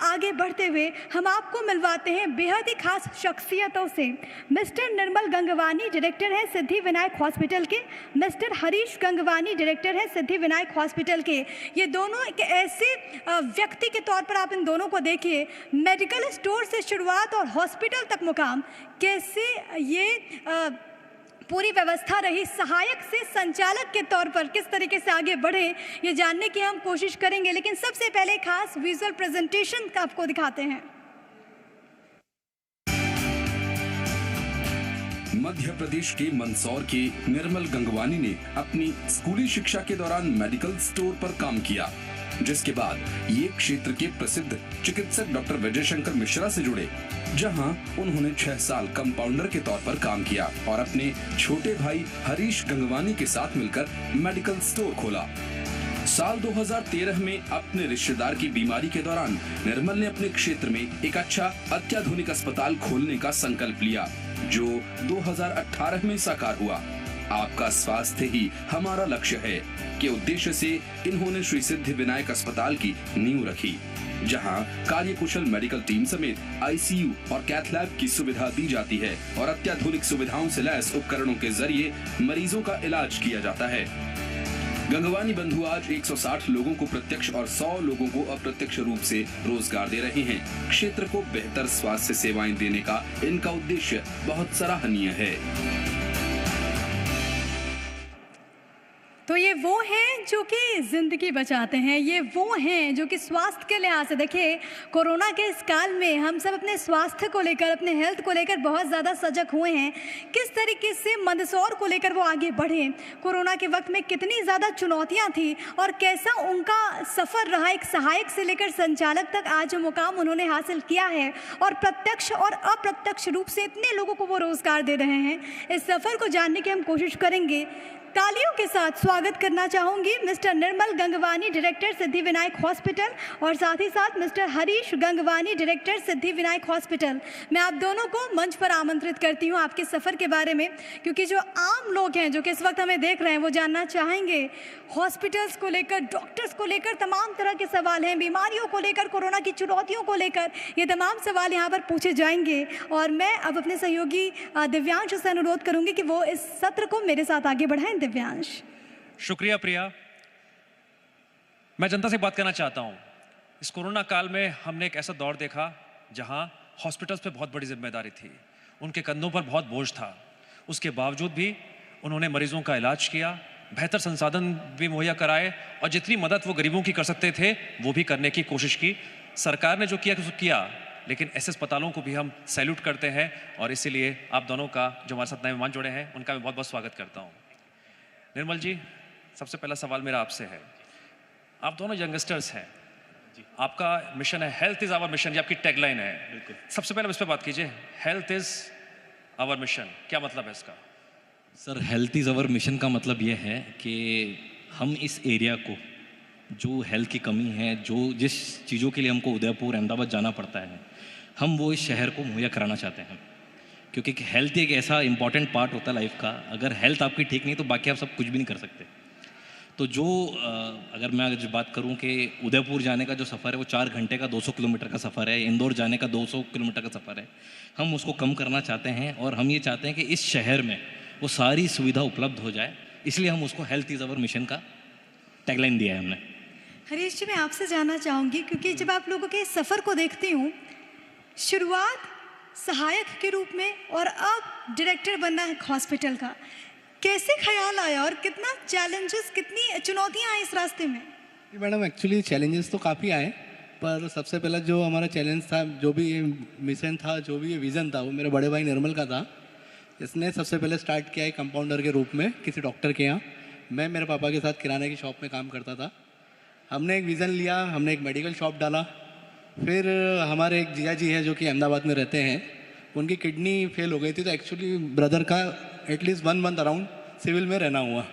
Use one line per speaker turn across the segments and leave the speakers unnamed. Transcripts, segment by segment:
आगे बढ़ते हुए हम आपको मिलवाते हैं बेहद ही खास शख्सियतों से। मिस्टर निर्मल गंगवानी डायरेक्टर हैं सिद्धि विनायक हॉस्पिटल के, मिस्टर हरीश गंगवानी डायरेक्टर हैं सिद्धि विनायक हॉस्पिटल के। ये दोनों एक ऐसे व्यक्ति के तौर पर आप इन दोनों को देखिए, मेडिकल स्टोर से शुरुआत और हॉस्पिटल तक मुकाम, कैसे ये पूरी व्यवस्था रही, सहायक से संचालक के तौर पर किस तरीके से आगे बढ़े, ये जानने की हम कोशिश करेंगे। लेकिन सबसे पहले खास विजुअल प्रेजेंटेशन का आपको दिखाते हैं।
मध्य प्रदेश के मंदसौर के निर्मल गंगवानी ने अपनी स्कूली शिक्षा के दौरान मेडिकल स्टोर पर काम किया, जिसके बाद ये क्षेत्र के प्रसिद्ध चिकित्सक डॉक्टर विजय शंकर मिश्रा से जुड़े, जहां उन्होंने 6 साल कंपाउंडर के तौर पर काम किया और अपने छोटे भाई हरीश गंगवानी के साथ मिलकर मेडिकल स्टोर खोला। साल 2013 में अपने रिश्तेदार की बीमारी के दौरान निर्मल ने अपने क्षेत्र में एक अच्छा अत्याधुनिक अस्पताल खोलने का संकल्प लिया, जो 2018 में साकार हुआ। आपका स्वास्थ्य ही हमारा लक्ष्य है के उद्देश्य से इन्होंने श्री सिद्धि विनायक अस्पताल की नींव रखी, जहां कार्यकुशल मेडिकल टीम समेत आईसीयू और कैथ लैब की सुविधा दी जाती है और अत्याधुनिक सुविधाओं से लैस उपकरणों के जरिए मरीजों का इलाज किया जाता है। गंगवानी बंधु आज 160 लोगों को प्रत्यक्ष और 100 लोगों को अप्रत्यक्ष रूप से रोजगार दे रहे हैं। क्षेत्र को बेहतर स्वास्थ्य सेवाएं देने का इनका उद्देश्य बहुत सराहनीय है।
तो ये वो हैं जो कि ज़िंदगी बचाते हैं, ये वो हैं जो कि स्वास्थ्य के लिहाज से, देखिए कोरोना के इस काल में हम सब अपने स्वास्थ्य को लेकर, अपने हेल्थ को लेकर बहुत ज़्यादा सजग हुए हैं। किस तरीके से मंदसौर को लेकर वो आगे बढ़े, कोरोना के वक्त में कितनी ज़्यादा चुनौतियां थी और कैसा उनका सफ़र रहा, एक सहायक से लेकर संचालक तक आज जो मुकाम उन्होंने हासिल किया है और प्रत्यक्ष और अप्रत्यक्ष रूप से इतने लोगों को वो रोज़गार दे रहे हैं। इस सफ़र को जानने की हम कोशिश करेंगे। तालियों के साथ स्वागत करना चाहूंगी मिस्टर निर्मल गंगवानी डायरेक्टर सिद्धि विनायक हॉस्पिटल और साथ ही साथ mister Harish Gangwani director Siddhi Vinayak hospital. मैं आप दोनों को मंच पर आमंत्रित करती हूं आपके सफ़र के बारे में, क्योंकि जो आम लोग हैं जो कि इस वक्त हमें देख रहे हैं वो जानना चाहेंगे हॉस्पिटल्स को लेकर, डॉक्टर्स को लेकर तमाम तरह के सवाल हैं, बीमारियों को लेकर, कोरोना की चुनौतियों को लेकर, ये तमाम सवाल यहाँ पर पूछे जाएंगे। और मैं अब अपने सहयोगी दिव्यांश से अनुरोध करूँगी कि वो इस सत्र को मेरे साथ आगे बढ़ाएं। दिव्यांश।
शुक्रिया प्रिया। मैं जनता से बात करना चाहता हूं। इस कोरोना काल में हमने एक ऐसा दौर देखा जहां हॉस्पिटल्स पे बहुत बड़ी जिम्मेदारी थी, उनके कंधों पर बहुत बोझ था। उसके बावजूद भी उन्होंने मरीजों का इलाज किया, बेहतर संसाधन भी मुहैया कराए और जितनी मदद वो गरीबों की कर सकते थे वो भी करने की कोशिश की। सरकार ने जो किया उसको किया, लेकिन ऐसे अस्पतालों को भी हम सैल्यूट करते हैं और इसीलिए आप दोनों का जो हमारे साथ नए मेहमान जुड़े हैं उनका मैं बहुत बहुत स्वागत करता हूँ। निर्मल जी, सबसे पहला सवाल मेरा आपसे है। आप दोनों यंगस्टर्स हैं, आपका मिशन है हेल्थ इज आवर मिशन, ये आपकी टैगलाइन है। बिल्कुल। सबसे पहले इस पर बात कीजिए, हेल्थ इज आवर मिशन क्या मतलब है इसका?
Sir, health is our mission का मतलब ये है कि हम इस एरिया को, जो हेल्थ की कमी है, जो जिस चीज़ों के लिए हमको उदयपुर अहमदाबाद जाना पड़ता है, हम वो इस शहर को मुहैया कराना चाहते हैं। क्योंकि हेल्थ एक ऐसा इंपॉर्टेंट पार्ट होता है लाइफ का, अगर हेल्थ आपकी ठीक नहीं तो बाकी आप सब कुछ भी नहीं कर सकते। तो जो अगर मैं आज बात करूं कि उदयपुर जाने का जो सफ़र है वो 4 घंटे का 200 किलोमीटर का सफ़र है, इंदौर जाने का 200 किलोमीटर का सफ़र है, हम उसको कम करना चाहते हैं और हम ये चाहते हैं कि इस शहर में वो सारी सुविधा उपलब्ध हो जाए, इसलिए हम उसको हेल्थ इज़ आवर मिशन का टैगलाइन दिया है हमने।
हरीश जी, मैं आपसे जानना चाहूँगी, क्योंकि जब आप लोगों के सफ़र को देखती हूँ, शुरुआत सहायक के रूप में और अब डायरेक्टर बनना है हॉस्पिटल का, कैसे ख्याल आया और कितना चैलेंजेस, कितनी चुनौतियाँ आई इस रास्ते में?
मैडम, एक्चुअली चैलेंजेस तो काफ़ी आए, पर सबसे पहला जो हमारा चैलेंज था, जो भी ये मिशन था, जो भी ये विज़न था, वो मेरे बड़े भाई निर्मल का था। इसने सबसे पहले स्टार्ट किया है कंपाउंडर के रूप में किसी डॉक्टर के यहाँ। मैं मेरे पापा के साथ किराने की शॉप में काम करता था। हमने एक विज़न लिया, हमने एक मेडिकल शॉप डाला। फिर हमारे एक जिया जी है जो कि अहमदाबाद में रहते हैं, उनकी किडनी फेल हो गई थी, तो एक्चुअली ब्रदर का एटलीस्ट 1 मंथ अराउंड सिविल में रहना हुआ।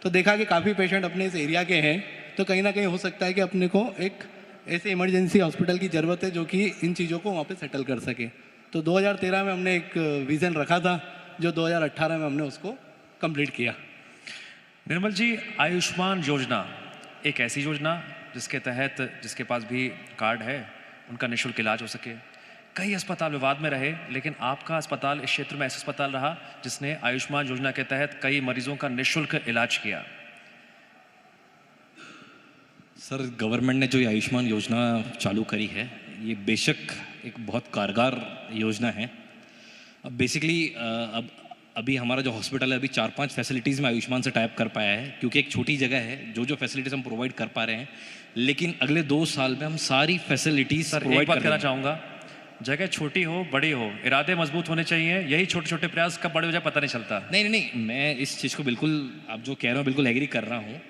तो देखा कि काफ़ी पेशेंट अपने इस एरिया के हैं, तो कहीं ना कहीं हो सकता है कि अपने को एक ऐसे इमरजेंसी हॉस्पिटल की ज़रूरत है जो कि इन चीज़ों को वहाँ पे सेटल कर सके। तो 2013 में हमने एक विज़न रखा था, जो 2018 में हमने उसको कंप्लीट किया।
निर्मल जी, आयुष्मान योजना एक ऐसी योजना जिसके तहत जिसके पास भी कार्ड है उनका निःशुल्क इलाज हो सके। कई अस्पताल विवाद में रहे, लेकिन आपका अस्पताल इस क्षेत्र में ऐसा अस्पताल रहा जिसने आयुष्मान योजना के तहत कई मरीजों का निःशुल्क इलाज किया।
सर, गवर्नमेंट ने जो ये आयुष्मान योजना चालू करी है, ये बेशक एक बहुत कारगर योजना है। अब बेसिकली अब अभी हमारा जो हॉस्पिटल है, अभी 4-5 फैसिलिटीज़ में आयुष्मान से टाइप कर पाया है, क्योंकि एक छोटी जगह है। जो फैसिलिटीज़ हम प्रोवाइड कर पा रहे हैं, लेकिन अगले 2 साल में हम सारी फैसिलिटीज़
सर, एक बात कहना चाहूँगा, जगह छोटी हो बड़ी हो, इरादे मजबूत होने चाहिए। यही छोटे छोटे प्रयास कब बड़े हो जाए पता नहीं चलता।
नहीं, मैं इस चीज़ को बिल्कुल, आप जो कह रहे हो बिल्कुल एग्री कर रहा हूँ।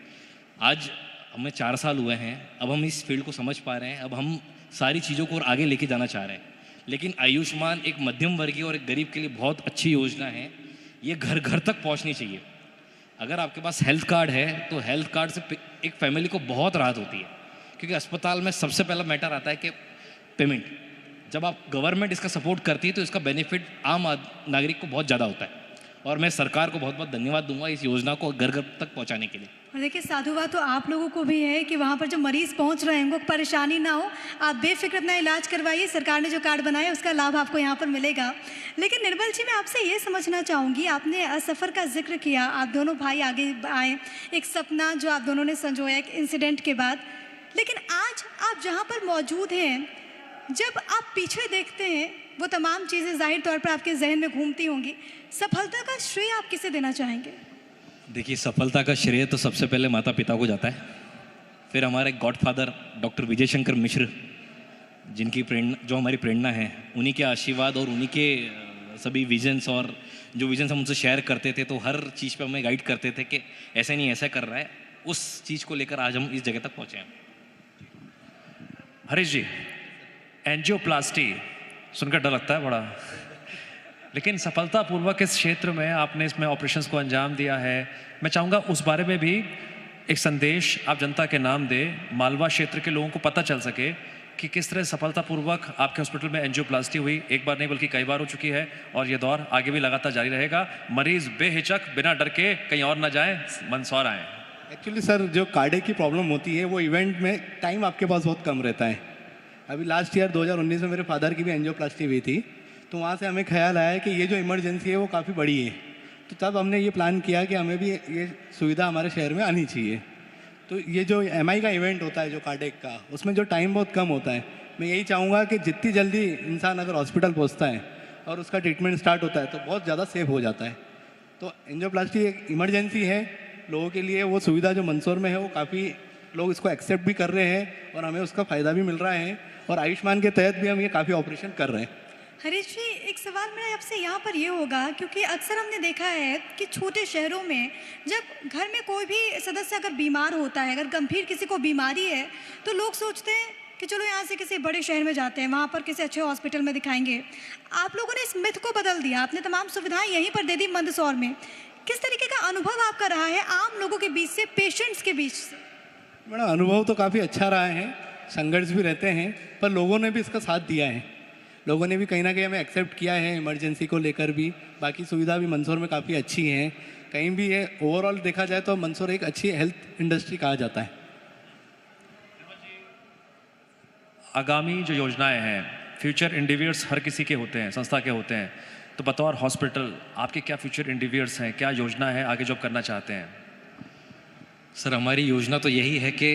आज हमें 4 साल हुए हैं, अब हम इस फील्ड को समझ पा रहे हैं, अब हम सारी चीज़ों को और आगे लेके जाना चाह रहे हैं। लेकिन आयुष्मान एक मध्यम वर्गीय और एक गरीब के लिए बहुत अच्छी योजना है। ये घर घर तक पहुंचनी चाहिए। अगर आपके पास हेल्थ कार्ड है तो हेल्थ कार्ड से एक फैमिली को बहुत राहत होती है, क्योंकि अस्पताल में सबसे पहला मैटर आता है कि पेमेंट। जब आप गवर्नमेंट इसका सपोर्ट करती है तो इसका बेनिफिट आम नागरिक को बहुत ज़्यादा होता है। और मैं सरकार को बहुत बहुत धन्यवाद दूंगा इस योजना को घर घर तक पहुंचाने के लिए।
और देखिए, साधुवाद तो आप लोगों को भी है कि वहाँ पर जो मरीज़ पहुँच रहे हैं उनको परेशानी ना हो। आप बेफिक्र अपना इलाज करवाइए, सरकार ने जो कार्ड बनाया उसका लाभ आपको यहाँ पर मिलेगा। लेकिन निर्मल जी, मैं आपसे ये समझना चाहूँगी, आपने सफ़र का जिक्र किया, आप दोनों भाई आगे आए, एक सपना जो आप दोनों ने संजोया एक इंसिडेंट के बाद। लेकिन आज आप जहाँ पर मौजूद हैं, जब आप पीछे देखते हैं वो तमाम चीज़ें जाहिर तौर पर आपके जहन में घूमती होंगी। सफलता का श्रेय आप किसे देना चाहेंगे?
देखिए, सफलता का श्रेय तो सबसे पहले माता पिता को जाता है, फिर हमारे गॉडफादर डॉक्टर विजय शंकर मिश्र, जिनकी प्रेरणा, जो हमारी प्रेरणा है, उन्हीं के आशीर्वाद और उन्हीं के सभी विजन्स, और जो विजन्स हम उनसे शेयर करते थे तो हर चीज़ पे हमें गाइड करते थे कि ऐसे नहीं ऐसा कर रहा है, उस चीज़ को लेकर आज हम इस जगह तक पहुँचे हैं।
हरीश जी, एंजियोप्लास्टी सुनकर डर लगता है बड़ा, लेकिन सफलतापूर्वक इस क्षेत्र में आपने इसमें ऑपरेशंस को अंजाम दिया है। मैं चाहूँगा उस बारे में भी एक संदेश आप जनता के नाम दे, मालवा क्षेत्र के लोगों को पता चल सके कि किस तरह सफलतापूर्वक आपके हॉस्पिटल में एंजियोप्लास्टी हुई। एक बार नहीं बल्कि कई बार हो चुकी है, और ये दौर आगे भी लगातार जारी रहेगा। मरीज बेहिचक बिना डर के कहीं और ना जाएं, मंदसौर आएँ।
एक्चुअली सर, जो कार्डियक की प्रॉब्लम होती है वो इवेंट में टाइम आपके पास बहुत कम रहता है। अभी लास्ट ईयर 2019 में मेरे फादर की भी एंजियोप्लास्टी हुई थी, तो वहाँ से हमें ख्याल आया कि ये जो इमरजेंसी है वो काफ़ी बड़ी है। तो तब हमने ये प्लान किया कि हमें भी ये सुविधा हमारे शहर में आनी चाहिए। तो ये जो MI का इवेंट होता है जो कार्डियक का, उसमें जो टाइम बहुत कम होता है, मैं यही चाहूँगा कि जितनी जल्दी इंसान अगर हॉस्पिटल पहुँचता है और उसका ट्रीटमेंट स्टार्ट होता है तो बहुत ज़्यादा सेफ हो जाता है। तो एंजियोप्लास्टी एक इमरजेंसी है लोगों के लिए। वो सुविधा जो मंदसौर में है वो काफ़ी लोग इसको एक्सेप्ट भी कर रहे हैं और हमें उसका फ़ायदा भी मिल रहा है, और आयुष्मान के तहत भी हम ये काफ़ी ऑपरेशन कर रहे हैं।
हरीश जी, एक सवाल मेरा आपसे यहाँ पर ये होगा, क्योंकि अक्सर हमने देखा है कि छोटे शहरों में जब घर में कोई भी सदस्य अगर बीमार होता है, अगर गंभीर किसी को बीमारी है, तो लोग सोचते हैं कि चलो यहाँ से किसी बड़े शहर में जाते हैं, वहाँ पर किसी अच्छे हॉस्पिटल में दिखाएंगे। आप लोगों ने इस मिथ को बदल दिया, आपने तमाम सुविधाएं यहीं पर दे दी मंदसौर में। किस तरीके का अनुभव आपका रहा है आम लोगों के बीच से, पेशेंट्स के बीच से?
मेरा अनुभव तो काफ़ी अच्छा रहा है, संघर्ष भी रहते हैं, पर लोगों ने भी इसका साथ दिया है। लोगों ने भी कहीं ना कहीं हमें एक्सेप्ट किया है इमरजेंसी को लेकर भी। बाकी सुविधा भी मंदसौर में काफ़ी अच्छी है। कहीं भी ये ओवरऑल देखा जाए तो मंदसौर एक अच्छी हेल्थ इंडस्ट्री कहा जाता है।
आगामी जो योजनाएं हैं, फ्यूचर इंडिवियर्स हर किसी के होते हैं, संस्था के होते हैं, तो बतौर हॉस्पिटल आपके क्या फ्यूचर इंडिवियर्स हैं, क्या योजना है आगे जो आप करना चाहते हैं?
सर, हमारी योजना तो यही है कि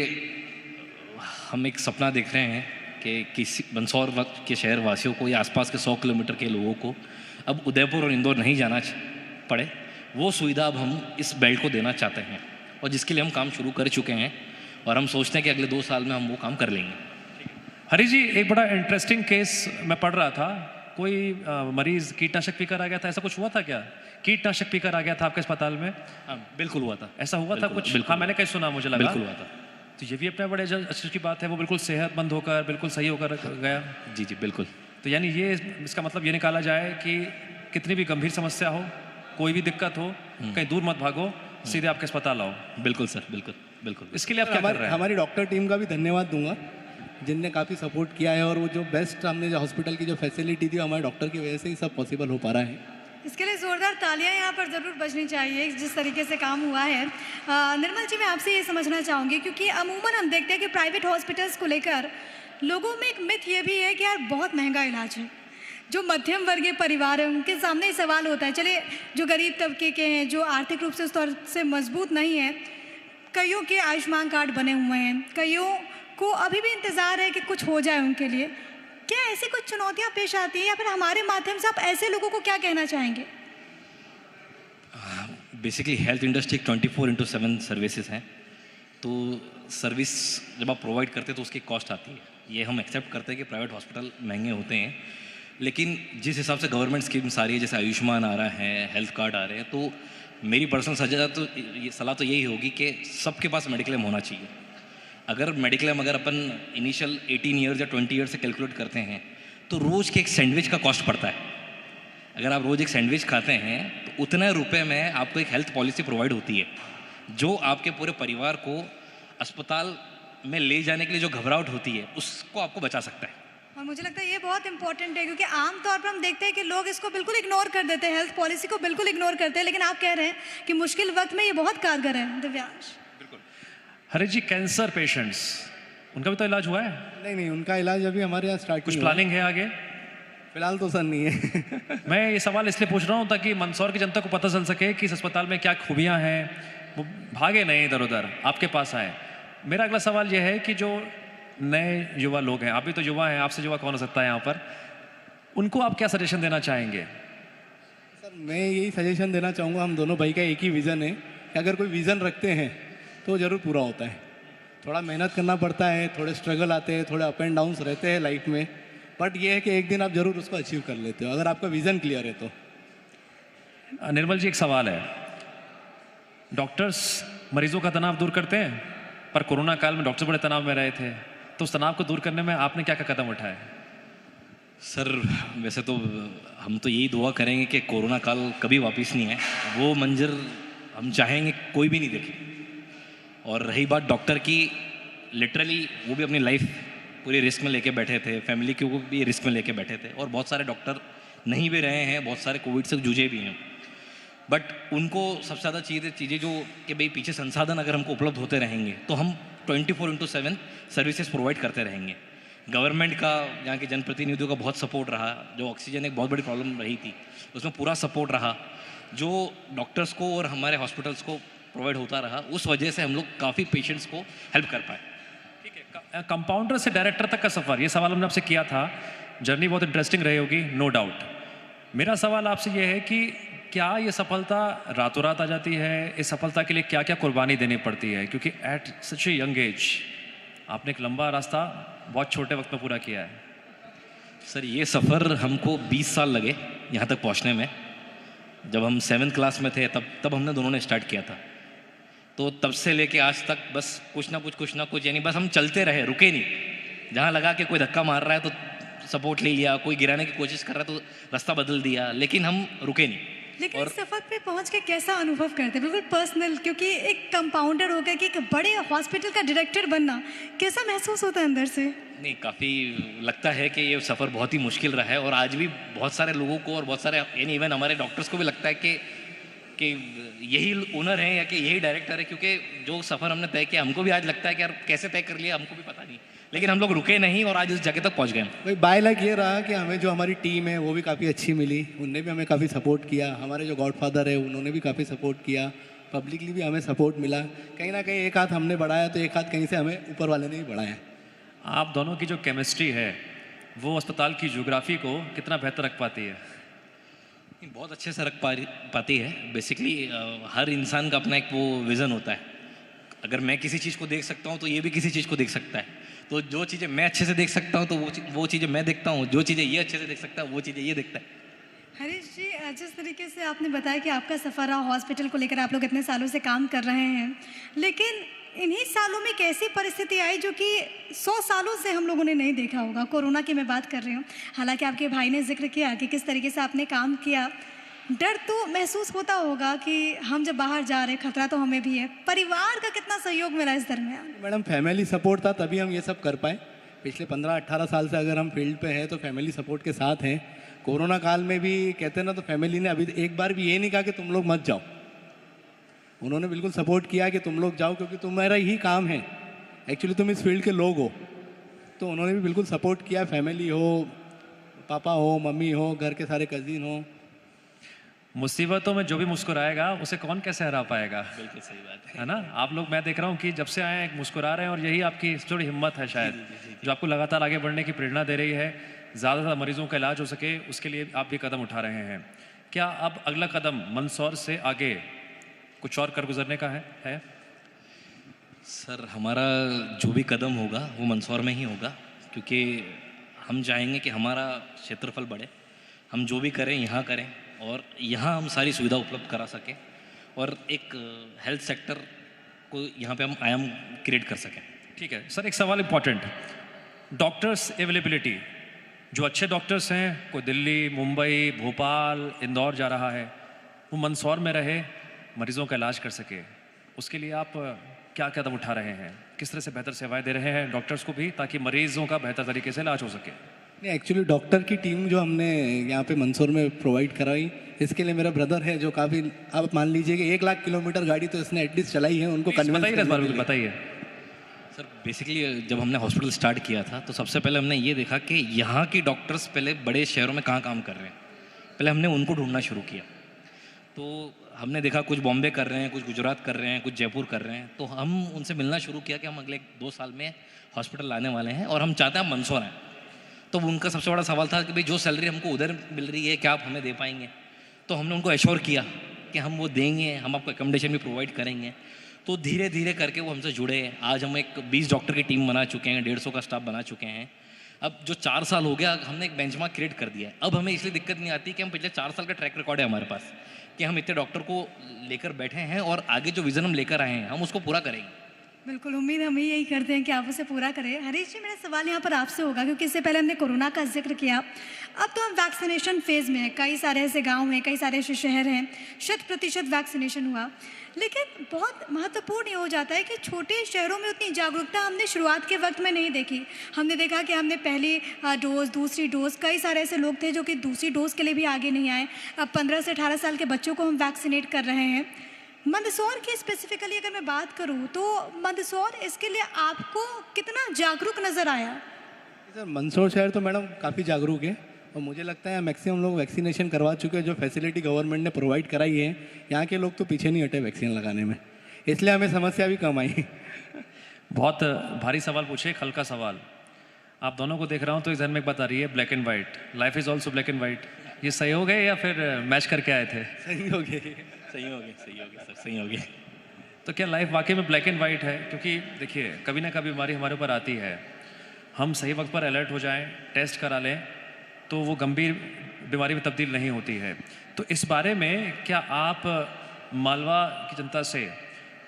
हम एक सपना देख रहे हैं कि किसी मंदसौर के शहर वासियों को या आसपास के 100 किलोमीटर के लोगों को अब उदयपुर और इंदौर नहीं जाना पड़े। वो सुविधा अब हम इस बेल्ट को देना चाहते हैं, और जिसके लिए हम काम शुरू कर चुके हैं, और हम सोचते हैं कि अगले 2 साल में हम वो काम कर लेंगे।
हरी जी, एक बड़ा इंटरेस्टिंग केस मैं पढ़ रहा था, कोई मरीज कीटनाशक पीकर आ गया था, ऐसा कुछ हुआ था क्या? कीटनाशक पीकर आ गया था आपके अस्पताल में?
हाँ, बिल्कुल हुआ था।
ऐसा हुआ था कुछ? हाँ, मैंने कहीं सुना, मुझे लगा
बिल्कुल हुआ था।
तो ये भी अपने बड़े अच्छी की बात है, वो बिल्कुल सेहतमंद होकर बिल्कुल सही होकर गया।
जी जी बिल्कुल।
तो यानी ये इसका मतलब ये निकाला जाए कि कितनी भी गंभीर समस्या हो, कोई भी दिक्कत हो, कहीं दूर मत भागो, सीधे आपके अस्पताल आओ।
बिल्कुल सर, बिल्कुल बिल्कुल।
इसके लिए आप क्या कर रहे हैं?
हमारी डॉक्टर टीम का भी धन्यवाद दूंगा, जिनने काफ़ी सपोर्ट किया है, और वो जो बेस्ट हमने जो हॉस्पिटल की जो फैसिलिटी थी हमारे डॉक्टर की वजह से ही सब पॉसिबल हो पा रहा है।
इसके लिए ज़ोरदार तालियां यहाँ पर ज़रूर बजनी चाहिए, जिस तरीके से काम हुआ है। निर्मल जी, मैं आपसे ये समझना चाहूँगी, क्योंकि अमूमन हम देखते हैं कि प्राइवेट हॉस्पिटल्स को लेकर लोगों में एक मिथ ये भी है कि यार बहुत महंगा इलाज है। जो मध्यम वर्गीय परिवार है उनके सामने ये सवाल होता है, चलिए जो गरीब तबके के हैं, जो आर्थिक रूप से उस तौर से मजबूत नहीं है, कईयों के आयुष्मान कार्ड बने हुए हैं, कईयों को अभी भी इंतज़ार है कि कुछ हो जाए उनके लिए। क्या ऐसी कुछ चुनौतियाँ पेश आती हैं, या फिर हमारे माध्यम से आप ऐसे लोगों को क्या कहना चाहेंगे?
बेसिकली हेल्थ इंडस्ट्री 24/7 सर्विसेज हैं, तो सर्विस जब आप प्रोवाइड करते हैं तो उसकी कॉस्ट आती है। ये हम एक्सेप्ट करते हैं कि प्राइवेट हॉस्पिटल महंगे होते हैं, लेकिन जिस हिसाब से गवर्नमेंट स्कीम्स आ रही है, जैसे आयुष्मान आ रहा है, हेल्थ कार्ड आ रहे हैं, तो मेरी पर्सनल सलाह तो यही होगी कि सबके पास मेडिक्लेम होना चाहिए। अगर मेडिक्लेम अगर अपन इनिशियल 18 ईयर्स या 20 ईयर्स से कैलकुलेट करते हैं तो रोज़ के एक सैंडविच का कॉस्ट पड़ता है। अगर आप रोज़ एक सैंडविच खाते हैं तो उतने रुपए में आपको एक हेल्थ पॉलिसी प्रोवाइड होती है जो आपके पूरे परिवार को अस्पताल में ले जाने के लिए जो घबराहट होती है उसको आपको बचा सकता है।
और मुझे लगता है ये बहुत इंपॉर्टेंट है, क्योंकि आमतौर पर हम देखते हैं कि लोग इसको बिल्कुल इग्नोर कर देते हैं, हेल्थ पॉलिसी को बिल्कुल इग्नोर करते हैं, लेकिन आप कह रहे हैं कि मुश्किल वक्त में ये बहुत कारगर है। दिव्यांश।
हरीश जी, कैंसर पेशेंट्स, उनका भी तो इलाज हुआ है?
नहीं, उनका इलाज अभी हमारे यहाँ स्टार्ट
कुछ प्लानिंग है आगे?
फिलहाल तो सर नहीं है।
मैं ये सवाल इसलिए पूछ रहा हूँ ताकि मंदसौर की जनता को पता चल सके कि इस अस्पताल में क्या खूबियाँ हैं, वो भागे नहीं इधर उधर, आपके पास आए। मेरा अगला सवाल ये है कि जो नए युवा लोग हैं, आप भी तो युवा हैं, आपसे युवा कौन हो सकता है यहाँ पर, उनको आप क्या सजेशन देना चाहेंगे?
सर मैं यही सजेशन देना चाहूँगा, हम दोनों भाई का एक ही विज़न है कि अगर कोई विज़न रखते हैं तो ज़रूर पूरा होता है। थोड़ा मेहनत करना पड़ता है, थोड़े स्ट्रगल आते हैं, थोड़े अप एंड डाउन्स रहते हैं लाइफ में, बट ये है कि एक दिन आप ज़रूर उसको अचीव कर लेते हो अगर आपका विज़न क्लियर है तो।
निर्मल जी, एक सवाल है, डॉक्टर्स मरीजों का तनाव दूर करते हैं, पर कोरोना काल में डॉक्टर बड़े तनाव में रहे थे, तो उस तनाव को दूर करने में आपने क्या क्या कदम उठाए?
सर वैसे तो हम तो यही दुआ करेंगे कि कोरोना काल कभी वापस नहीं आए, वो मंजर हम चाहेंगे कोई भी नहीं देखे। और रही बात डॉक्टर की, लिटरली वो भी अपनी लाइफ पूरी रिस्क में लेके बैठे थे, फैमिली को भी रिस्क में लेके बैठे थे, और बहुत सारे डॉक्टर नहीं भी रहे हैं, बहुत सारे कोविड से जूझे भी हैं, बट उनको सबसे ज़्यादा चीज़ें जो कि भाई पीछे संसाधन अगर हमको उपलब्ध होते रहेंगे तो हम 24/7 सर्विसेज प्रोवाइड करते रहेंगे। गवर्नमेंट का, यहाँ के जनप्रतिनिधियों का बहुत सपोर्ट रहा, जो ऑक्सीजन एक बहुत बड़ी प्रॉब्लम रही थी उसमें पूरा सपोर्ट रहा, जो डॉक्टर्स को और हमारे हॉस्पिटल्स को प्रोवाइड होता रहा, उस वजह से हम लोग काफ़ी पेशेंट्स को हेल्प कर पाए।
ठीक है, कंपाउंडर से डायरेक्टर तक का सफ़र, ये सवाल हमने आपसे किया था, जर्नी बहुत इंटरेस्टिंग रही होगी, नो डाउट। मेरा सवाल आपसे ये है कि क्या ये सफलता रातों रात आ जाती है? इस सफलता के लिए क्या क्या कुर्बानी देनी पड़ती है? क्योंकि at such a young age आपने एक लंबा रास्ता बहुत छोटे वक्त में पूरा किया है।
सर ये सफ़र हमको 20 साल लगे यहाँ तक पहुँचने में। जब हम 7th क्लास में थे तब हमने दोनों ने स्टार्ट किया था, तो तब से लेके आज तक बस कुछ ना कुछ यानी बस हम चलते रहे, रुके नहीं। जहाँ लगा कि कोई धक्का मार रहा है तो सपोर्ट ले लिया, कोई गिराने की कोशिश कर रहा है तो रास्ता बदल दिया, लेकिन हम रुके नहीं।
लेकिन इस सफर पे पहुंच के कैसा अनुभव करते हैं, बिल्कुल पर्सनल, क्योंकि एक कंपाउंडर हो गया कि एक बड़े हॉस्पिटल का डायरेक्टर बनना कैसा महसूस होता है अंदर से? नहीं,
काफ़ी लगता है कि ये सफ़र बहुत ही मुश्किल रहा है, और आज भी बहुत सारे लोगों को और बहुत सारे यानी इवन हमारे डॉक्टर्स को भी लगता है कि यही ओनर है या कि यही डायरेक्टर है, क्योंकि जो सफ़र हमने तय किया हमको भी आज लगता है कि यार कैसे तय कर लिया हमको भी पता नहीं, लेकिन हम लोग रुके नहीं और आज इस जगह तक पहुंच गए।
भाई बाय लक ये रहा कि हमें जो हमारी टीम है वो भी काफ़ी अच्छी मिली, उनने भी हमें काफ़ी सपोर्ट किया, हमारे जो गॉडफादर है उन्होंने भी काफ़ी सपोर्ट किया, पब्लिकली भी हमें सपोर्ट मिला। कहीं ना कहीं एक हाथ हमने बढ़ाया तो एक हाथ कहीं से हमें ऊपर वाले ने भी बढ़ाया।
आप दोनों की जो केमिस्ट्री है वो अस्पताल की ज्योग्राफी को कितना बेहतर रख पाती है?
बहुत अच्छे से रख पाती है। बेसिकली हर इंसान का अपना एक वो विज़न होता है। अगर मैं किसी चीज़ को देख सकता हूँ तो ये भी किसी चीज़ को देख सकता है, तो जो चीज़ें मैं अच्छे से देख सकता हूँ तो वो चीज़ें मैं देखता हूँ, जो चीज़ें ये अच्छे से देख सकता है वो चीज़ें ये देखता है।
हरीश जी, जिस तरीके से आपने बताया कि आपका सफ़र रहा हॉस्पिटल को लेकर, आप लोग इतने सालों से काम कर रहे हैं, लेकिन इन्हीं सालों में एक ऐसी परिस्थिति आई जो कि 100 सालों से हम लोगों ने नहीं देखा होगा। कोरोना की मैं बात कर रही हूँ। हालांकि आपके भाई ने जिक्र किया कि किस तरीके से आपने काम किया, डर तो महसूस होता होगा कि हम जब बाहर जा रहे, खतरा तो हमें भी है। परिवार का कितना सहयोग मिला इस दरमियान?
मैडम फैमिली सपोर्ट था तभी हम ये सब कर पाए। पिछले 15-18 साल से अगर हम फील्ड पे हैं तो फैमिली सपोर्ट के साथ हैं। कोरोना काल में भी कहते हैं ना, तो फैमिली ने अभी एक बार भी ये नहीं कहा कि तुम लोग मत जाओ, उन्होंने बिल्कुल सपोर्ट किया कि तुम लोग जाओ, क्योंकि तुम्हारा ही काम है, एक्चुअली तुम इस फील्ड के लोग हो, तो उन्होंने भी बिल्कुल सपोर्ट किया, फैमिली हो, पापा हो, मम्मी हो, घर के सारे कजिन हो।
मुसीबतों में जो भी मुस्कुराएगा उसे कौन कैसे हरा पाएगा,
बिल्कुल सही बात
है ना। आप लोग, मैं देख रहा हूँ कि जब से आए हैं मुस्कुरा रहे हैं, और यही आपकी सबसे बड़ी हिम्मत है शायद, जो आपको लगातार आगे बढ़ने की प्रेरणा दे रही है। ज़्यादा से ज़्यादा मरीजों का इलाज हो सके उसके लिए आप भी कदम उठा रहे हैं। क्या अब अगला कदम मंदसौर से आगे कुछ और कर गुजरने का है?
सर, हमारा जो भी कदम होगा वो मंदसौर में ही होगा, क्योंकि हम चाहेंगे कि हमारा क्षेत्रफल बढ़े, हम जो भी करें यहाँ करें और यहाँ हम सारी सुविधा उपलब्ध करा सकें और एक हेल्थ सेक्टर को यहाँ पे हम आयाम क्रिएट कर सकें।
ठीक है सर, एक सवाल इम्पोर्टेंट, डॉक्टर्स अवेलेबिलिटी, जो अच्छे डॉक्टर्स हैं, कोई दिल्ली, मुंबई, भोपाल, इंदौर जा रहा है, वो मंदसौर में रहे, मरीजों का इलाज कर सके, उसके लिए आप क्या कदम उठा रहे हैं? किस तरह से बेहतर सेवाएं दे रहे हैं डॉक्टर्स को भी, ताकि मरीजों का बेहतर तरीके से इलाज हो सके?
नहीं, एक्चुअली डॉक्टर की टीम जो हमने यहाँ पे मंदसौर में प्रोवाइड कराई, इसके लिए मेरा ब्रदर है जो काफ़ी, आप मान लीजिए कि 1 लाख किलोमीटर गाड़ी तो इसने एटलीस्ट चलाई है, उनको कन्विंस
बताइए।
सर, बेसिकली जब हमने हॉस्पिटल स्टार्ट किया था तो सबसे पहले हमने ये देखा कि यहाँ की डॉक्टर्स पहले बड़े शहरों में कहाँ काम कर रहे हैं, पहले हमने उनको ढूंढना शुरू किया। तो हमने देखा कुछ बॉम्बे कर रहे हैं, कुछ गुजरात कर रहे हैं, कुछ जयपुर कर रहे हैं, तो हम उनसे मिलना शुरू किया कि हम अगले 2 साल में हॉस्पिटल लाने वाले हैं और हम चाहते हैं हम मंदसौर आएँ। तो उनका सबसे बड़ा सवाल था कि भाई जो सैलरी हमको उधर मिल रही है क्या आप हमें दे पाएंगे? तो हमने उनको एश्योर किया कि हम वो देंगे, हम आपको एकोमोडेशन भी प्रोवाइड करेंगे। तो धीरे धीरे करके वो हमसे जुड़े। आज हम एक 20 डॉक्टर की टीम बना चुके हैं, 150 का स्टाफ बना चुके हैं। अब जो 4 साल हो गया, हमने एक बेंचमार्क क्रिएट कर दिया है। अब हमें इसलिए दिक्कत नहीं आती कि हम पिछले 4 साल का ट्रैक रिकॉर्ड है हमारे पास, कि हम इतने डॉक्टर को लेकर बैठे हैं और आगे जो विज़न हम लेकर आए हैं हम उसको पूरा करेंगे।
बिल्कुल, उम्मीद हम यही करते हैं कि आप उसे पूरा करें। हरीश जी, मेरा सवाल यहाँ पर आपसे होगा, क्योंकि इससे पहले हमने कोरोना का जिक्र किया, अब तो हम वैक्सीनेशन फेज़ में हैं। कई सारे ऐसे गांव हैं, कई सारे ऐसे शहर हैं, 100% वैक्सीनेशन हुआ, लेकिन बहुत महत्वपूर्ण ये हो जाता है कि छोटे शहरों में उतनी जागरूकता हमने शुरुआत के वक्त में नहीं देखी। हमने देखा कि हमने पहली डोज, दूसरी डोज, कई सारे ऐसे लोग थे जो कि दूसरी डोज के लिए भी आगे नहीं आए। अब 15 से 18 साल के बच्चों को हम वैक्सीनेट कर रहे हैं। मंदसौर की स्पेसिफिकली अगर मैं बात करूं तो मंदसौर इसके लिए आपको कितना जागरूक नज़र आया?
सर, मंदसौर शहर तो मैडम काफ़ी जागरूक है और मुझे लगता है मैक्सिमम लोग वैक्सीनेशन करवा चुके हैं। जो फैसिलिटी गवर्नमेंट ने प्रोवाइड कराई है, यहाँ के लोग तो पीछे नहीं हटे वैक्सीन लगाने में, इसलिए हमें समस्या भी कम आई।
बहुत भारी सवाल पूछे, एक हल्का सवाल। आप दोनों को देख रहा हूँ तो इस घर में एक बात आ रही है, black and white, life is also black and white. ये सही हो गए या फिर मैच करके आए थे?
सही हो गए,
सही हो गए सर, सही हो गए।
तो क्या लाइफ वाकई में ब्लैक एंड वाइट है? क्योंकि देखिए, कभी ना कभी बीमारी हमारे ऊपर आती है, हम सही वक्त पर अलर्ट हो जाएं, टेस्ट करा लें, तो वो गंभीर बीमारी में तब्दील नहीं होती है। तो इस बारे में क्या आप मालवा की जनता से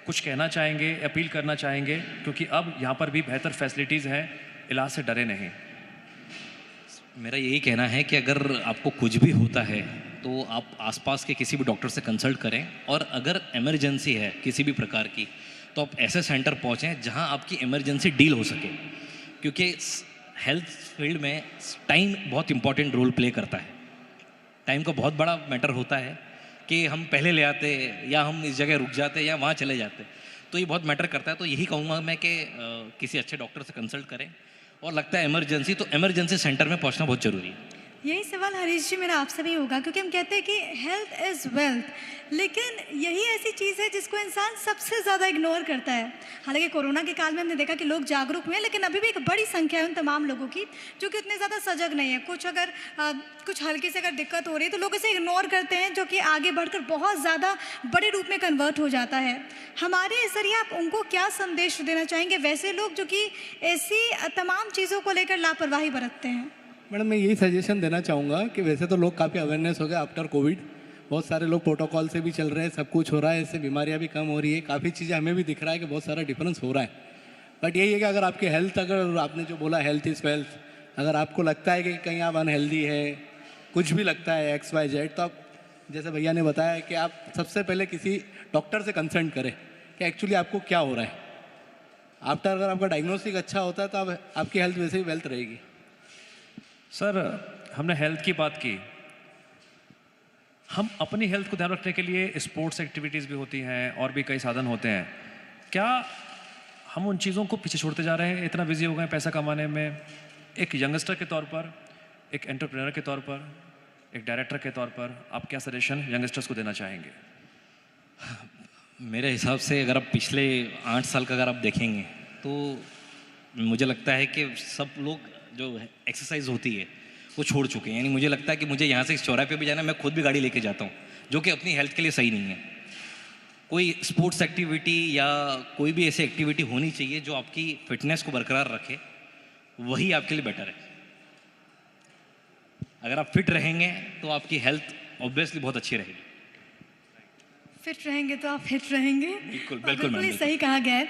कुछ कहना चाहेंगे, अपील करना चाहेंगे? क्योंकि अब यहाँ पर भी बेहतर फैसिलिटीज़ हैं, इलाज से डरे नहीं।
मेरा यही कहना है कि अगर आपको कुछ भी होता है तो आप आसपास के किसी भी डॉक्टर से कंसल्ट करें, और अगर इमरजेंसी है किसी भी प्रकार की तो आप ऐसे सेंटर पहुँचें जहां आपकी इमरजेंसी डील हो सके, क्योंकि हेल्थ फील्ड में टाइम बहुत इंपॉर्टेंट रोल प्ले करता है। टाइम का बहुत बड़ा मैटर होता है कि हम पहले ले आते या हम इस जगह रुक जाते या वहाँ चले जाते, तो ये बहुत मैटर करता है। तो यही कहूँगा मैं कि किसी अच्छे डॉक्टर से कंसल्ट करें, और लगता है इमरजेंसी तो इमरजेंसी सेंटर में पहुंचना बहुत ज़रूरी है।
यही सवाल हरीश जी मेरा आपसे भी होगा, क्योंकि हम कहते हैं कि हेल्थ इज़ वेल्थ, लेकिन यही ऐसी चीज़ है जिसको इंसान सबसे ज़्यादा इग्नोर करता है। हालांकि कोरोना के काल में हमने देखा कि लोग जागरूक हुए, लेकिन अभी भी एक बड़ी संख्या है उन तमाम लोगों की जो कि उतने ज़्यादा सजग नहीं है। कुछ हल्की से अगर दिक्कत हो रही है तो लोग इसे इग्नोर करते हैं, जो कि आगे बढ़कर बहुत ज़्यादा बड़े रूप में कन्वर्ट हो जाता है। हमारे ज़रिए आप उनको क्या संदेश देना चाहेंगे, वैसे लोग जो कि ऐसी तमाम चीज़ों को लेकर लापरवाही बरतते हैं?
मैडम, मैं यही सजेशन देना चाहूँगा कि वैसे तो लोग काफ़ी अवेयरनेस हो गया आफ्टर कोविड, बहुत सारे लोग प्रोटोकॉल से भी चल रहे हैं, सब कुछ हो रहा है, इससे बीमारियाँ भी कम हो रही है, काफ़ी चीज़ें हमें भी दिख रहा है कि बहुत सारा डिफरेंस हो रहा है। बट यही है कि अगर आपकी हेल्थ, अगर आपने जो बोला हेल्थ इज़ वेल्थ, अगर आपको लगता है कि कहीं आप अनहेल्दी है, कुछ भी लगता है XYZ, तो आप जैसे भैया ने बताया कि आप सबसे पहले किसी डॉक्टर से कंसल्ट करें कि एक्चुअली आपको क्या हो रहा है। आफ्टर अगर आपका डायग्नोस्टिक अच्छा होता है तो आपकी हेल्थ वैसे ही वेल्थ रहेगी।
सर, हमने हेल्थ की बात की, हम अपनी हेल्थ को ध्यान रखने के लिए स्पोर्ट्स एक्टिविटीज़ भी होती हैं और भी कई साधन होते हैं। क्या हम उन चीज़ों को पीछे छोड़ते जा रहे हैं, इतना बिजी हो गए हैं पैसा कमाने में। एक यंगस्टर के तौर पर, एक एंटरप्रेन्योर के तौर पर, एक डायरेक्टर के तौर पर आप क्या सजेशन यंगस्टर्स को देना चाहेंगे?
मेरे हिसाब से अगर आप पिछले 8 साल का अगर आप देखेंगे तो मुझे लगता है कि सब लोग जो एक्सरसाइज होती है वो छोड़ चुके हैं। यानी मुझे लगता है कि मुझे यहाँ से इस चौराहे पे भी जाना है, मैं खुद भी गाड़ी लेके जाता हूँ, जो कि अपनी हेल्थ के लिए सही नहीं है। कोई स्पोर्ट्स एक्टिविटी या कोई भी ऐसी एक्टिविटी होनी चाहिए जो आपकी फिटनेस को बरकरार रखे, वही आपके लिए बेटर है। अगर आप फिट रहेंगे तो आपकी हेल्थ ऑब्वियसली बहुत अच्छी रहेगी।
फिट रहेंगे तो आप फिट रहेंगे।
बिल्कुल
और
बिल्कुल
बिल्कुल ही
मैम,
सही कहा गया है।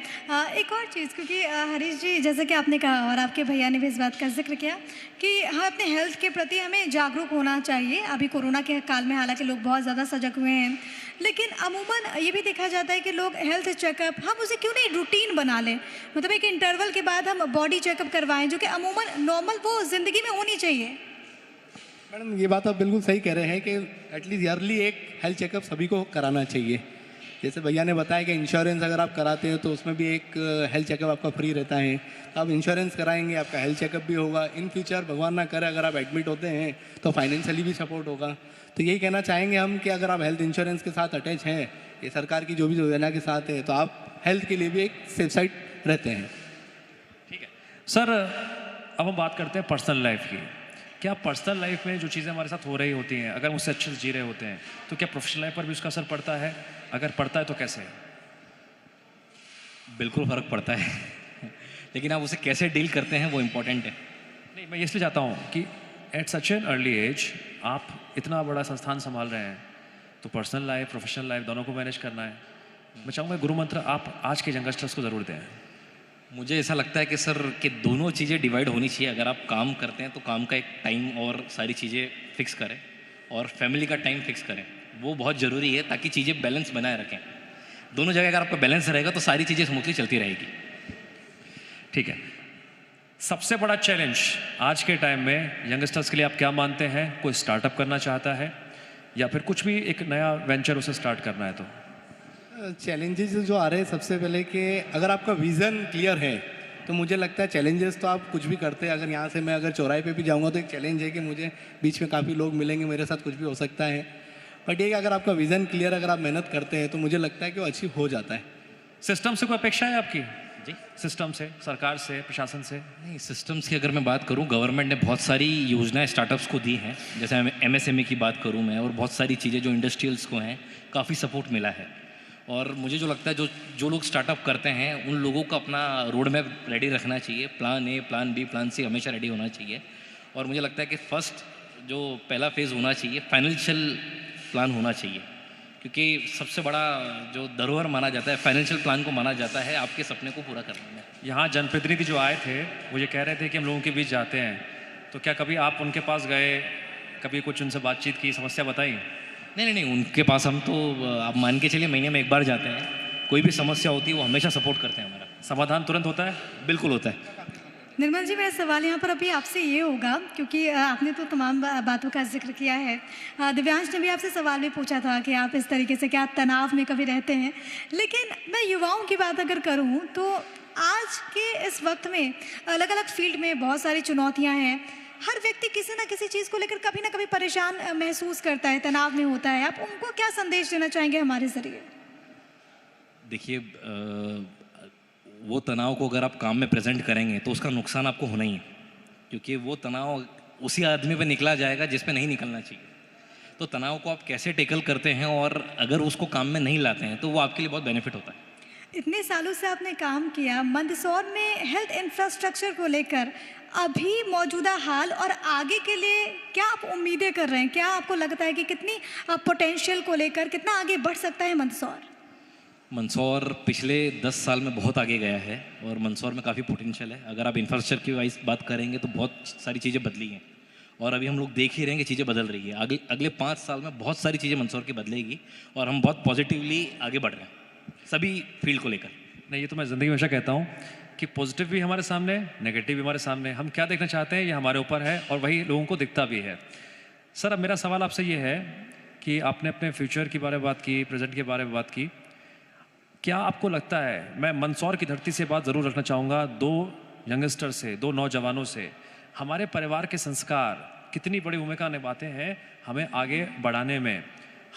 एक और चीज़, क्योंकि हरीश जी जैसे कि आपने कहा और आपके भैया ने भी इस बात का जिक्र किया कि हम अपने हेल्थ के प्रति हमें जागरूक होना चाहिए। अभी कोरोना के काल में हालांकि लोग बहुत ज़्यादा सजग हुए हैं, लेकिन अमूमन ये भी देखा जाता है कि लोग हेल्थ चेकअप हम उसे क्यों नहीं रूटीन बना लें, मतलब एक इंटरवल के बाद हम बॉडी चेकअप करवाएं, जो कि अमूमन नॉर्मल वो ज़िंदगी में होनी चाहिए।
मैडम ये बात आप बिल्कुल सही कह रहे हैं कि एटलीस्ट ईयरली एक हेल्थ चेकअप सभी को कराना चाहिए। जैसे भैया ने बताया कि इंश्योरेंस अगर आप कराते हो तो उसमें भी एक हेल्थ चेकअप आपका फ्री रहता है। तो आप इंश्योरेंस कराएंगे, आपका हेल्थ चेकअप भी होगा। इन फ्यूचर भगवान ना करे अगर आप एडमिट होते हैं तो फाइनेंशियली भी सपोर्ट होगा। तो यही कहना चाहेंगे हम कि अगर आप हेल्थ इंश्योरेंस के साथ अटैच हैं, ये सरकार की जो भी योजना के साथ है, तो आप हेल्थ के लिए भी एक सेफ साइड रहते हैं।
ठीक है सर, अब हम बात करते हैं पर्सनल लाइफ की। क्या पर्सनल लाइफ में जो चीज़ें हमारे साथ हो रही होती हैं, अगर उससे अच्छे से जी रहे होते हैं, तो क्या प्रोफेशनल लाइफ पर भी उसका असर पड़ता है? अगर पड़ता है तो कैसे?
बिल्कुल फ़र्क पड़ता है लेकिन आप उसे कैसे डील करते हैं वो इम्पोर्टेंट है।
नहीं, मैं इसलिए चाहता हूँ कि at such an early age आप इतना बड़ा संस्थान संभाल रहे हैं, तो पर्सनल लाइफ प्रोफेशनल लाइफ दोनों को मैनेज करना है। मैं चाहूँगा गुरु मंत्र आप आज के यंगस्टर्स को ज़रूर दें।
मुझे ऐसा लगता है कि सर कि दोनों चीज़ें डिवाइड होनी चाहिए। अगर आप काम करते हैं तो काम का एक टाइम और सारी चीज़ें फिक्स करें, और फैमिली का टाइम फिक्स करें, वो बहुत ज़रूरी है ताकि चीज़ें बैलेंस बनाए रखें। दोनों जगह अगर आपका बैलेंस रहेगा तो सारी चीज़ें स्मूथली चलती रहेगी।
ठीक है, सबसे बड़ा चैलेंज आज के टाइम में यंगस्टर्स के लिए आप क्या मानते हैं? कोई स्टार्टअप करना चाहता है या फिर कुछ भी एक नया वेंचर उसे स्टार्ट करना है तो?
चैलेंजेस जो आ रहे हैं सबसे पहले कि अगर आपका विज़न क्लियर है तो मुझे लगता है चैलेंजेस तो आप कुछ भी करते हैं। अगर यहाँ से मैं अगर चौराहे पे भी जाऊँगा तो एक चैलेंज है कि मुझे बीच में काफ़ी लोग मिलेंगे, मेरे साथ कुछ भी हो सकता है। बट ये कि अगर आपका विज़न क्लियर, अगर आप मेहनत करते हैं तो मुझे लगता है कि वो अचीव हो जाता है।
सिस्टम से कोई अपेक्षा है आपकी?
जी,
सिस्टम से, सरकार से, प्रशासन से?
नहीं, सिस्टम्स की अगर मैं बात करूं, गवर्नमेंट ने बहुत सारी योजनाएं स्टार्टअप्स को दी हैं। जैसे MSME की बात करूं मैं, और बहुत सारी चीज़ें जो इंडस्ट्रियल्स को हैं, काफ़ी सपोर्ट मिला है। और मुझे जो लगता है जो लोग स्टार्टअप करते हैं उन लोगों को अपना रोड मैप रेडी रखना चाहिए। Plan A, plan B, plan C हमेशा रेडी होना चाहिए। और मुझे लगता है कि फर्स्ट जो पहला फेज़ होना चाहिए, फाइनेंशियल प्लान होना चाहिए, क्योंकि सबसे बड़ा जो धरोहर माना जाता है, फाइनेंशियल प्लान को माना जाता है आपके सपने को पूरा करने में।
यहाँ जनप्रतिनिधि जो आए थे वो ये कह रहे थे कि हम लोगों के बीच जाते हैं, तो क्या कभी आप उनके पास गए, कभी कुछ उनसे बातचीत की, समस्या बताई?
नहीं, उनके पास हम तो आप मान के चलिए महीने में एक बार जाते हैं। कोई भी समस्या होती है वो हमेशा सपोर्ट करते हैं हमारा।
समाधान तुरंत होता है?
बिल्कुल होता है।
निर्मल जी, मेरा सवाल यहाँ पर अभी आपसे ये होगा, क्योंकि आपने तो तमाम बातों का जिक्र किया है। दिव्यांश ने भी आपसे सवाल भी पूछा था कि आप इस तरीके से क्या तनाव में कभी रहते हैं, लेकिन मैं युवाओं की बात अगर करूँ तो आज के इस वक्त में अलग अलग फील्ड में बहुत सारी चुनौतियाँ हैं। हर व्यक्ति किसी ना किसी चीज़ को लेकर कभी ना कभी परेशान महसूस करता है, तनाव में होता है। आप उनको क्या संदेश देना चाहेंगे हमारे ज़रिए?
देखिए, वो तनाव को अगर आप काम में प्रेजेंट करेंगे तो उसका नुकसान आपको होना ही है, क्योंकि वो तनाव उसी आदमी पे निकला जाएगा जिस पे नहीं निकलना चाहिए। तो तनाव को आप कैसे टेकल करते हैं और अगर उसको काम में नहीं लाते हैं तो वो आपके लिए बहुत बेनिफिट होता है।
इतने सालों से आपने काम किया, मंदसौर में हेल्थ इंफ्रास्ट्रक्चर को लेकर अभी मौजूदा हाल और आगे के लिए क्या आप उम्मीदें कर रहे हैं? क्या आपको लगता है कि कितनी पोटेंशियल को लेकर कितना आगे बढ़ सकता है मंदसौर?
मंदसौर पिछले 10 साल में बहुत आगे गया है और मंदसौर में काफ़ी पोटेंशियल है। अगर आप इंफ्रास्ट्रक्चर की वाइज बात करेंगे तो बहुत सारी चीज़ें बदली हैं और अभी हम लोग देख ही रहे हैं कि चीज़ें बदल रही है। अगले 5 साल में बहुत सारी चीज़ें मंदसौर की बदलेगी और हम बहुत पॉजिटिवली आगे बढ़ रहे हैं सभी फील्ड को लेकर।
नहीं, ये तो मैं ज़िंदगी में हमेशा कहता हूँ कि पॉजिटिव भी हमारे सामने, नेगेटिव भी हमारे सामने। हम क्या देखना चाहते हैं ये हमारे ऊपर है और वही लोगों को दिखता भी है। सर, अब मेरा सवाल आपसे ये है कि आपने अपने फ्यूचर के बारे में बात की, प्रेजेंट के बारे में बात की, क्या आपको लगता है, मैं मंदसौर की धरती से बात ज़रूर रखना चाहूँगा, 2 यंगस्टर से, 2 नौजवानों से, हमारे परिवार के संस्कार कितनी बड़ी भूमिका निभाते हैं हमें आगे बढ़ाने में,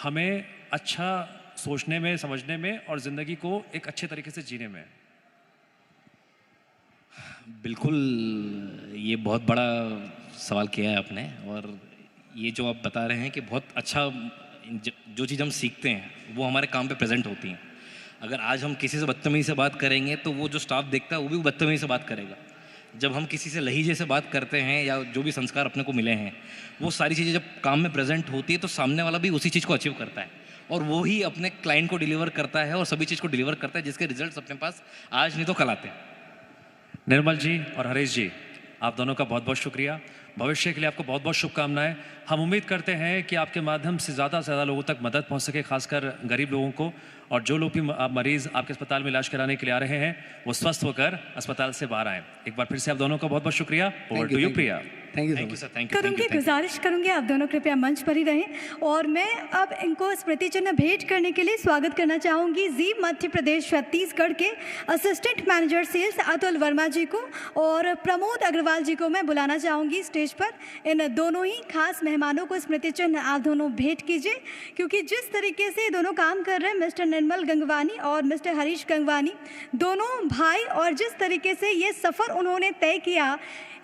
हमें अच्छा सोचने में, समझने में और ज़िंदगी को एक अच्छे तरीके से जीने में।
बिल्कुल, ये बहुत बड़ा सवाल किया है आपने। और ये जो आप बता रहे हैं कि बहुत अच्छा, जो चीज़ हम सीखते हैं वो हमारे काम पे प्रेजेंट होती हैं। अगर आज हम किसी से बदतमीज़ी से बात करेंगे तो वो जो स्टाफ देखता है वो भी बदतमीज़ी से बात करेगा। जब हम किसी से लहजे से बात करते हैं या जो भी संस्कार अपने को मिले हैं, वो सारी चीज़ें जब काम में प्रेजेंट होती है तो सामने वाला भी उसी चीज़ को अचीव करता है और वो ही अपने क्लाइंट को डिलीवर करता है और सभी चीज़ को डिलीवर करता है, जिसके रिजल्ट्स अपने पास आज नहीं तो कल आते हैं।
निर्मल जी और हरीश जी, आप दोनों का बहुत बहुत शुक्रिया। भविष्य के लिए आपको बहुत बहुत शुभकामनाएं। हम उम्मीद करते हैं कि आपके माध्यम से ज़्यादा लोगों तक मदद पहुंच सके, खासकर गरीब लोगों को, और जो लोग भी मरीज़ आपके अस्पताल में इलाज कराने के लिए आ रहे हैं वो स्वस्थ होकर अस्पताल से बाहर आएँ। एक बार फिर से आप दोनों का बहुत बहुत शुक्रिया। Over to you Priya.
Thank
thank
you
you sir, thank you.
करूंगी, गुजारिश करूंगी आप दोनों कृपया मंच पर ही रहें और मैं अब इनको स्मृति चिन्ह भेंट करने के लिए स्वागत करना चाहूंगी जी मध्य प्रदेश छत्तीसगढ़ के assistant manager sales Atul Verma ji को और प्रमोद अग्रवाल जी को मैं बुलाना चाहूंगी स्टेज पर। इन दोनों ही खास मेहमानों को स्मृति चिन्ह आप दोनों भेंट कीजिए, क्योंकि जिस तरीके से दोनों काम कर रहे हैं, मिस्टर निर्मल गंगवानी और मिस्टर हरीश गंगवानी, दोनों भाई, और जिस तरीके से ये सफ़र उन्होंने तय किया,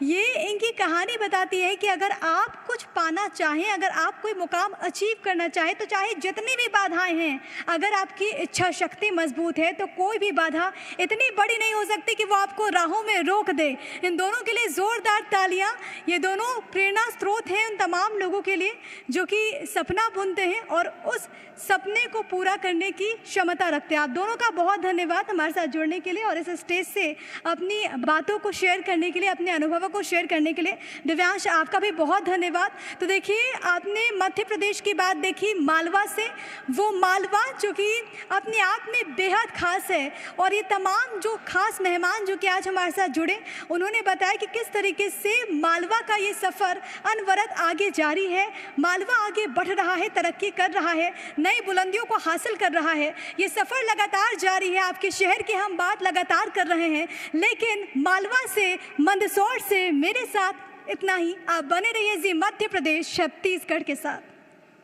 ये इनकी कहानी बताती है कि अगर आप कुछ पाना चाहें, अगर आप कोई मुकाम अचीव करना चाहें, तो चाहे जितनी भी बाधाएं हैं, अगर आपकी इच्छा शक्ति मजबूत है तो कोई भी बाधा इतनी बड़ी नहीं हो सकती कि वो आपको राहों में रोक दे। इन दोनों के लिए ज़ोरदार तालियां। ये दोनों प्रेरणा स्रोत हैं उन तमाम लोगों के लिए जो कि सपना बुनते हैं और उस सपने को पूरा करने की क्षमता रखते हैं। आप दोनों का बहुत धन्यवाद हमारे साथ जुड़ने के लिए और इस स्टेज से अपनी बातों को शेयर करने के लिए, अपने अनुभवों को शेयर करने के लिए। दिव्यांश, आपका भी बहुत धन्यवाद। तो देखिए, आपने मध्य प्रदेश की बात देखी, मालवा से, वो मालवा जो कि अपने आप में बेहद खास है, और ये तमाम जो खास मेहमान जो कि आज हमारे साथ जुड़े, उन्होंने बताया कि किस तरीके से मालवा का ये सफ़र अनवरत आगे जारी है। मालवा आगे बढ़ रहा है, तरक्की कर रहा है, नई बुलंदियों को हासिल कर रहा है। ये सफ़र लगातार जारी है। आपके शहर की हम बात लगातार कर रहे हैं, लेकिन मालवा से, मंदसौर से मेरे साथ इतना ही। आप बने रहिए जी मध्य प्रदेश छत्तीसगढ़ के साथ।